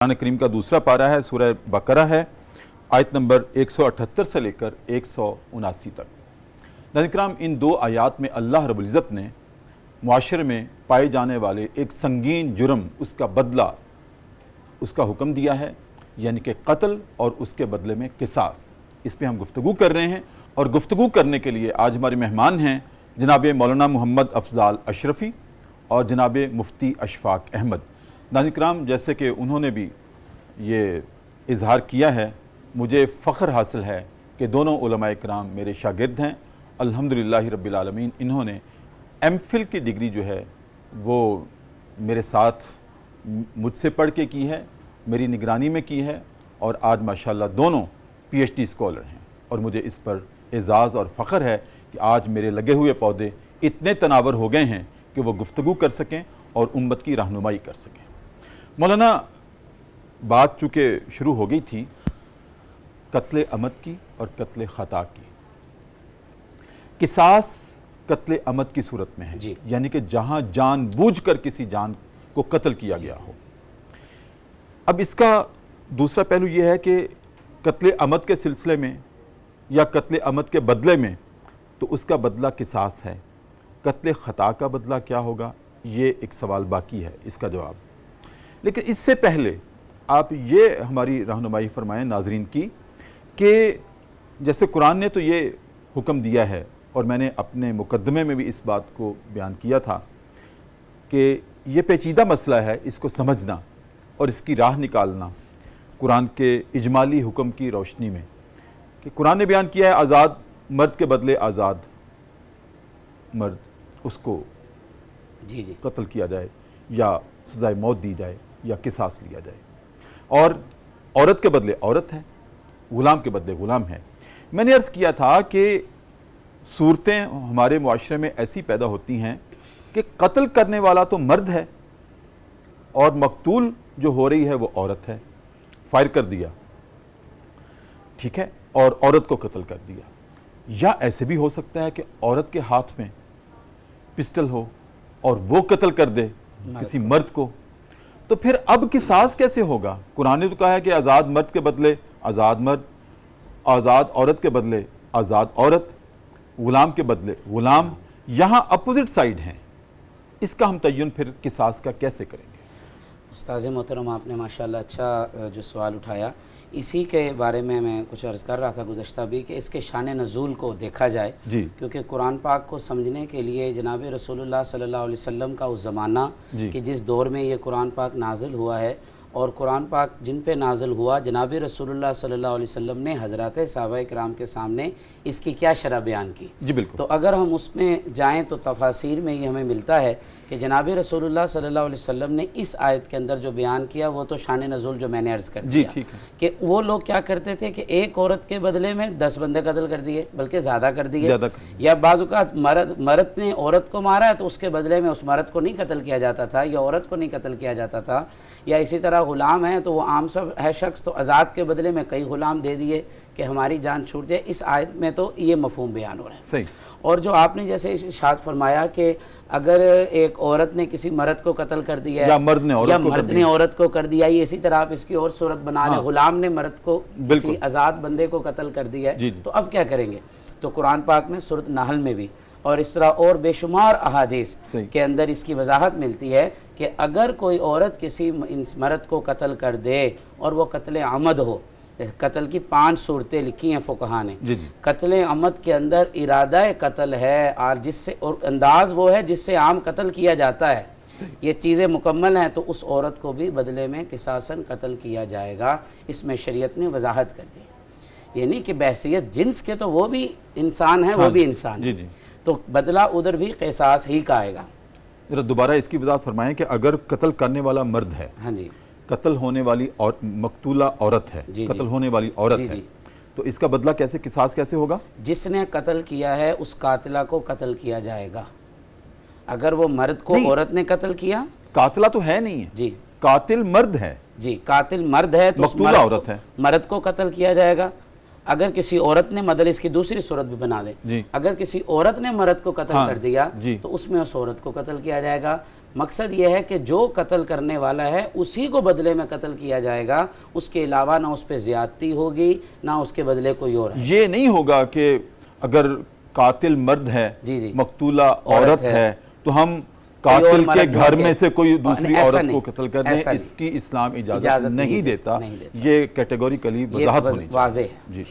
कुरान करीम का दूसरा पारा है, सूरह बकरा है, आयत नंबर 178 से लेकर 179 तक। नाज़रीन किराम, इन दो आयात में अल्लाह रब्बुल इज़्ज़त ने मुआशरे में पाए जाने वाले एक संगीन जुर्म, उसका बदला, उसका हुक्म दिया है, यानी कि कत्ल और उसके बदले में किसास। इस पर हम गुफ्तगू कर रहे हैं और गुफ्तगू करने के लिए आज हमारे मेहमान हैं जनाब मौलाना मोहम्मद अफजाल अशरफ़ी और जनाब मुफ्ती अशफाक अहमद। नाज़रीन किराम, जैसे कि उन्होंने भी ये इजहार किया है, मुझे फ़ख्र हासिल है कि दोनों उलमाए किराम मेरे शागिर्द हैं। अल्हम्दुलिल्लाह रब्बिल आलमीन, इन्होंने एमफिल की डिग्री जो है वो मेरे साथ मुझसे पढ़ के की है, मेरी निगरानी में की है और आज माशाल्लाह दोनों पीएचडी स्कॉलर हैं और मुझे इस पर एज़ाज़ और फ़ख्र है कि आज मेरे लगे हुए पौधे इतने तनावर हो गए हैं कि वो गुफ्तगू कर सकें और उम्मत की रहनुमाई कर सकें। मौलाना, बात चूँकि शुरू हो गई थी कत्ल अमद की और कत्ल ख़ता की। किसास कत्ल अमद की सूरत में है, यानी कि जहाँ जानबूझकर किसी जान को कत्ल किया गया हो। अब इसका दूसरा पहलू यह है कि कत्ल अमद के सिलसिले में या कत्ल अमद के बदले में तो उसका बदला किसास है, कत्ल ख़ता का बदला क्या होगा, ये एक सवाल बाकी है, इसका जवाब। लेकिन इससे पहले आप ये हमारी रहनुमाई फरमाएं नाजरीन की कि जैसे कुरान ने तो ये हुक्म दिया है और मैंने अपने मुकदमे में भी इस बात को बयान किया था कि ये पेचीदा मसला है, इसको समझना और इसकी राह निकालना कुरान के इजमाली हुक्म की रोशनी में, कि कुरान ने बयान किया है आज़ाद मर्द के बदले आज़ाद मर्द, उसको कत्ल किया जाए या सज़ाए मौत दी जाए या किसास लिया जाए, और औरत के बदले औरत है, ग़ुलाम के बदले ग़ुलाम है। मैंने अर्ज़ किया था कि सूरतें हमारे मुआशरे में ऐसी पैदा होती हैं कि कत्ल करने वाला तो मर्द है और मकतूल जो हो रही है वो औरत है। फायर कर दिया, ठीक है, और औरत को कत्ल कर दिया। या ऐसे भी हो सकता है कि औरत के हाथ में पिस्टल हो और वो कत्ल कर दे किसी मर्द को, तो फिर अब किसास कैसे होगा? कुरान ने तो कहा है कि आज़ाद मर्द के बदले आज़ाद मर्द, आज़ाद औरत के बदले आज़ाद औरत, ग़ुलाम के बदले ग़ुलाम। यहाँ अपोजिट साइड हैं, इसका हम तय्युन फिर किसास का कैसे करेंगे? उस्ताद मोहतरम, आपने माशाल्लाह अच्छा जो सवाल उठाया, इसी के बारे में मैं कुछ अर्ज़ कर रहा था गुज़श्ता भी कि इसके शान नज़ूल को देखा जाए, क्योंकि कुरान पाक को समझने के लिए जनाब रसूलुल्लाह सल्लल्लाहु अलैहि वसल्लम का उस ज़माना कि जिस दौर में ये कुरान पाक नाज़िल हुआ है और कुरान पाक जिन पे नाज़िल हुआ, जनाब रसूलुल्लाह सल्लल्लाहु अलैहि वसल्लम ने हज़रात सहाबाए किराम के सामने इसकी क्या शरह बयान की। जी बिल्कुल। तो अगर हम उसमें जाएँ तो तफासीर में ये हमें मिलता है कि जनाब रसूलुल्लाह सल्लल्लाहु अलैहि वसल्लम ने इस आयत के अंदर जो बयान किया वो तो शान नज़ूल जो मैंने अर्ज़ कर दिया कि वो लोग क्या करते थे कि एक औरत के बदले में 10 बंदे कत्ल कर दिए, बल्कि ज़्यादा कर दिए, या बाज़ औक़ात मर्द ने औरत को मारा है तो उसके बदले में उस मर्द को नहीं कत्ल किया जाता था या औरत को नहीं कत्ल किया जाता था। या इसी तरह ग़ुलाम है तो वो आम सब है शख्स, तो आज़ाद के बदले में कई ग़ुलाम दे दिए कि हमारी जान छूट जाए। इस आयत में तो ये मफ़हूम बयान हो रहा है। सही। और जो आपने जैसे इरशाद फरमाया कि अगर एक औरत ने किसी मर्द को कत्ल कर दिया या मर्द ने औरत को कर दिया, ये इसी तरह आप इसकी और सूरत बना लें, ग़ुलाम ने मर्द को किसी आज़ाद बंदे को कत्ल कर दिया है, तो अब क्या करेंगे? तो कुरान पाक में सूरत नहल में भी और इस तरह और बेशुमार अहादीस के अंदर इसकी वजाहत मिलती है कि अगर कोई औरत किसी मर्द को कत्ल कर दे और वो कत्ल अमद हो, कत्ल की 5 सूरतें लिखी हैं फ़ुक़हा ने। कत्ल अमद के अंदर इरादा कत्ल है और जिससे और अंदाज़ वो है जिससे आम कत्ल किया जाता है, ये चीज़ें मुकम्मल हैं, तो उस औरत को भी बदले में किसासन कत्ल किया जाएगा। इसमें शरीयत ने वजाहत कर दी, यानी कि बहसियत जिन्स के तो वो भी इंसान है, वो भी इंसान है, तो बदला उधर भी किसास ही का आएगा। जरा दोबारा इसकी वजाहत फरमाएं कि अगर कत्ल करने वाला मर्द है, हाँ जी, कत्ल होने वाली और मकतूला औरत है, कत्ल होने वाली औरत है, तो इसका बदला कैसे, किसास कैसे होगा? जिसने कत्ल किया है उस कातिला को कत्ल किया जाएगा। अगर वो मर्द को औरत ने कत्ल किया, कातिला तो है नहीं है जी, कातिल मर्द है जी, कातिल मर्द है तो मकतूला औरत है, मर्द को कत्ल किया जाएगा। अगर किसी औरत ने, मतलब इसकी दूसरी सूरत भी बना ले, अगर किसी औरत ने मर्द को कत्ल कर दिया तो उसमें उस औरत को कत्ल किया जाएगा। مقصد یہ ہے کہ جو قتل کرنے والا ہے اسی کو بدلے میں قتل کیا جائے گا، اس کے علاوہ نہ اس پہ زیادتی ہوگی نہ اس کے بدلے کوئی اور ہے۔ یہ نہیں ہوگا کہ اگر قاتل مرد ہے، مقتولہ عورت ہے، تو ہم قاتل کے گھر میں سے کوئی دوسری عورت کو قتل کر دیں، اس کی اسلام اجازت نہیں دیتا۔ یہ کیٹیگوریکلی وضاحت ہونی چاہیے۔ واضح ہے۔